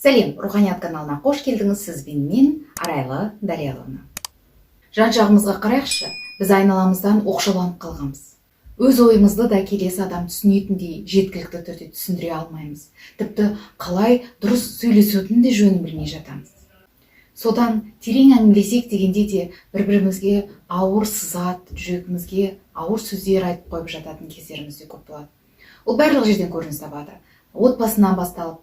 Сәлем, Руханият каналына қош келдіңіз. Сізбен мен Арайлы Дариялана. Жан-жағымызға қарайықшы, біз айналамыздан оқшауланып қалғанбыз. Өз ойымызды да келесі адам түсінетіндей жеткілікті түрде түсіндіре алмаймыз. Тіпті қалай дұрыс сөйлесудің де жөнін білмей жатамыз. Содан терең әңгімелесек дегенде де бір-бірімізге ауыр сызат, жүрегімізге ауыр сөздер айтып қойып жататын кездеріміз де көп болады. Ол барлық жерден көрініс табады. Отбасынан басталып,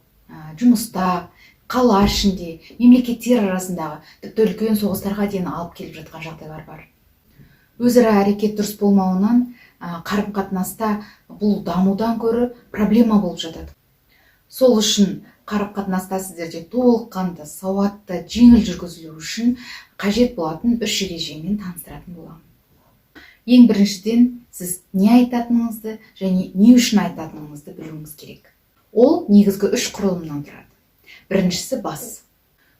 жұмыста, қала ішінде, мемлекеттер арасындағы, тіпті үлкен соғыстарға дейін алып келіп жатқан жағдайлар бар. Өзара әрекет дұрыс болмауынан қарым-қатынаста бұл дамудан көрі проблема болып жатады. Сол үшін қарым-қатынаста сіздерде толыққанды, сауатты, жеңіл жүргізілу үшін қажет болатын 3 ережемен таныстыратын боламын. Ең біріншіден, сіз не айтатыныңызды және не үшін айтатыныңызды білуіңіз керек. Ол негізгі 3 құрылымнан тұрады. Біріншісі бас.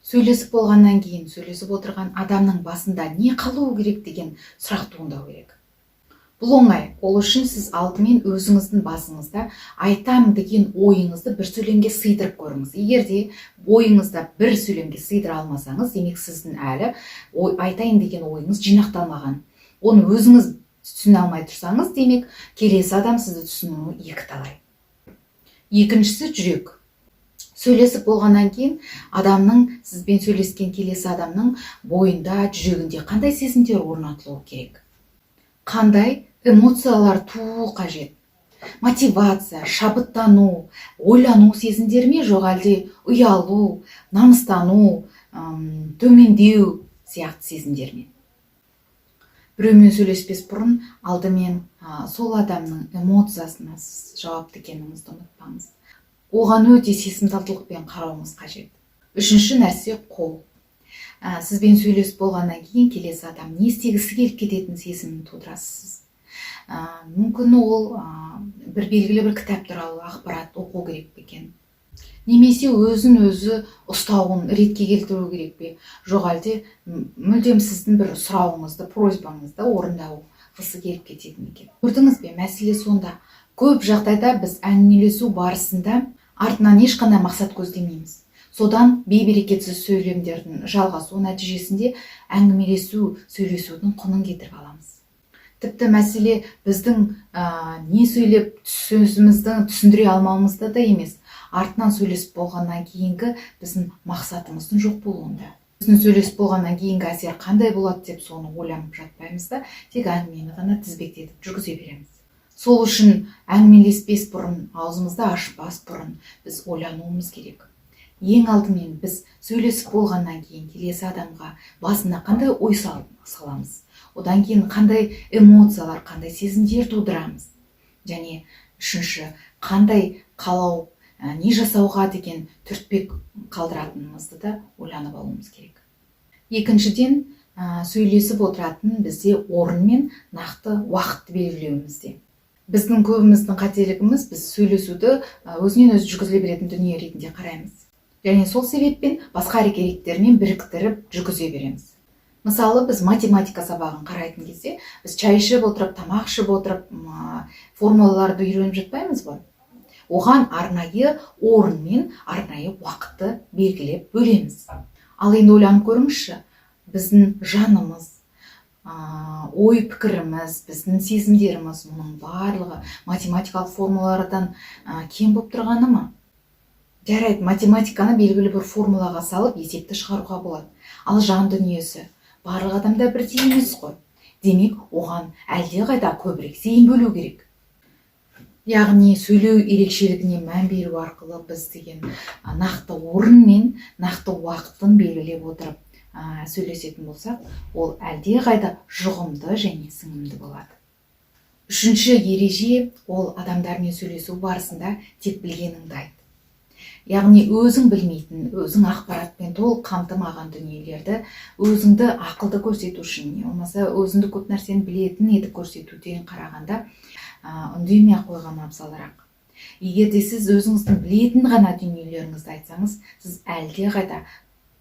Сөйлесіп болғаннан кейін сөйлесіп отырған адамның басында не қалуы керек деген сұрақ туындау керек. Бұл оңай. Ол үшін сіз алдымен өзіңіздің басыңызда айтамын деген ойыңызды бір сөйлемге сыйдырып көріңіз. Егер де ойыңызда бір сөйлемге сыйдыра алмасаңыз, демек сіздің әлі айтайын деген ойыңыз жинақталмаған. Оны өзіңіз түсіне алмай тұрсаңыз, демек келесі адам сізді түсінуі екіталай. Екіншісі жүрек. Сөйлесіп болғаннан кейін адамның, сізбен сөйлескен келесі адамның бойында, жүрегінде қандай сезімдер орнатылуы керек? Қандай эмоциялар туу қажет? Мотивация, шабыттану, ойлану сезімдер ме, жоқ әлде ұялу, намыстану, төмендеу сияқты сезімдер ме? Біреумен сөйлеспес бұрын алдымен сол адамның эмоциясына жауапты екеніңізді ұмытпаңыз. Оған өте сезімталдылықпен қарауыңыз қажет. Үшінші нәрсе қол. Сізбен сөйлесіп болғаннан кейін келесі адам не істегісі келіп кететін сезімін тудырасыз. Мүмкін ол бір белгілі бір кітап туралы ақпарат оқу керек пе екен? Немесе өзін-өзі ұстауын ретке келтіру керек пе? Жоқ әлде мүлдем сіздің бір сұрауыңызды, просьбаңызды орындауғысы келіп кететін екен. Көрдіңіз бе, мәселе сонда. Көп жағдайда біз әңгімелесу барысында артынан ешқандай мақсат көздемейміз. Содан бейберекетсіз сөйлемдердің жалғасу нәтижесінде әңгімелесу, сөйлесудің құнын кетіріп аламыз. Тіпті мәселе біздің не сөйлеп сөзімізді түсіндіре алмауымызда да емес, артынан сөйлесіп болғаннан кейінгі біздің мақсатымыздың жоқ болуында. Біздің сөйлесіп болғаннан кейінгі әсер қандай болады деп соны ойланып жатпаймыз да, тек әңгімені ғана тізбектетіп жүргізе береміз. Сол үшін әңгімелеспес бұрын, аузымызды ашпас бұрын біз ойлануымыз керек. Ең алдымен біз сөйлесіп болғаннан кейін келесі адамға басына қандай ой саламыз, одан кейін қандай эмоциялар, қандай сезімдер тудырамыз. Және үшінші, қандай қалау, не жасауға деген түртпек қалдыратынымызды да ойланып алуымыз керек. Екіншіден, сөйлесіп отыратын бізде орын мен нақты уақытты белгілеуімізде. Біздің көбіміздің қателігіміз, біз сөйлесуді өзінен өзі жүргізіле беретін дүние ретінде қараймыз. Және сол себеппен басқа әрекеттермен біріктіріп жүргізе береміз. Мысалы, біз математика сабағын қарайтын кезде, біз шай ішіп отырып, тамақ ішіп отырып, формулаларды үйреніп жатпаймыз ғой. Оған арнайы орын мен арнайы уақытты белгілеп бөлеміз. Ал енді ойланып көріңізші, біздің жанымыз, ой пікіріміз, біздің сезімдеріміз, мұның барлығы математикалық формулалардан кем болып тұрғаны ма? Жарайды, математиканы белгілі бір формулаға салып есепті шығаруға болады. Ал жан дүниесі барлық адамда бірдей емес қой. Демек, оған әлдеқайда көбірек зейін бөлу керек. Яғни сөйлеу ерекшелігіне мән беру арқылы біз деген нақты орын мен нақты уақытын белгілеп отырып сөйлесетін болсақ, ол әлдеқайда жұғымды және сіңімді болады. Үшінші ереже, ол адамдармен сөйлесу барысында тек білгеніңді айт. Яғни өзің білмейтін, өзің ақпаратпен толық қамтымаған дүниелерді өзіңді ақылды көрсету үшін, болмаса өзіңді көп нәрсені білетін етіп көрсетуден қарағанда үндемей қойған абзалырақ. Егер де сіз өзіңіздің білетін ғана дүниелеріңізді айтсаңыз, сіз әлдеқайда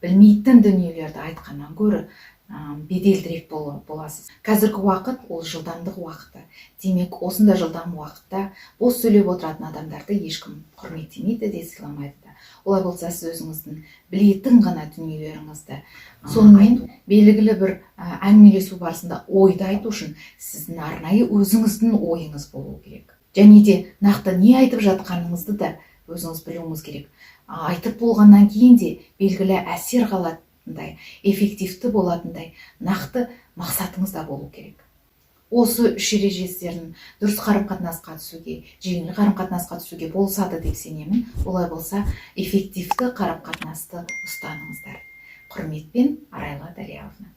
білмейтін дүниелерді айтқаннан гөрі беделдірек боласыз. Қазіргі уақыт ол жылдамдық уақыты. Демек, осында жылдам уақытта бос сөйлеп отыратын адамдарды ешкім құрметтемейді де, сыйламайды да. олай болса сіз өзіңіздің білетін ғана дүниелеріңізді сонымен белгілі бір әңгімелесу барысында ойды айту үшін сіздің арнайы өзіңіздің ойыңыз болу керек. Және де нақты не айтып жатқаныңызды да өзіңіз білуіңіз керек. Айтып болғаннан кейін де белгілі әсер қалатындай, эффективті болатындай нақты мақсатыңыз да болу керек. Осы үш ережелерін дұрыс қарым-қатынасқа түсуге, жеңіл қарым-қатынасқа түсуге болсады деп сенемін. Олай болса, эффективті қарым-қатынасты ұстаныңыздар. Құрметпен, Арайлы Дарияловна.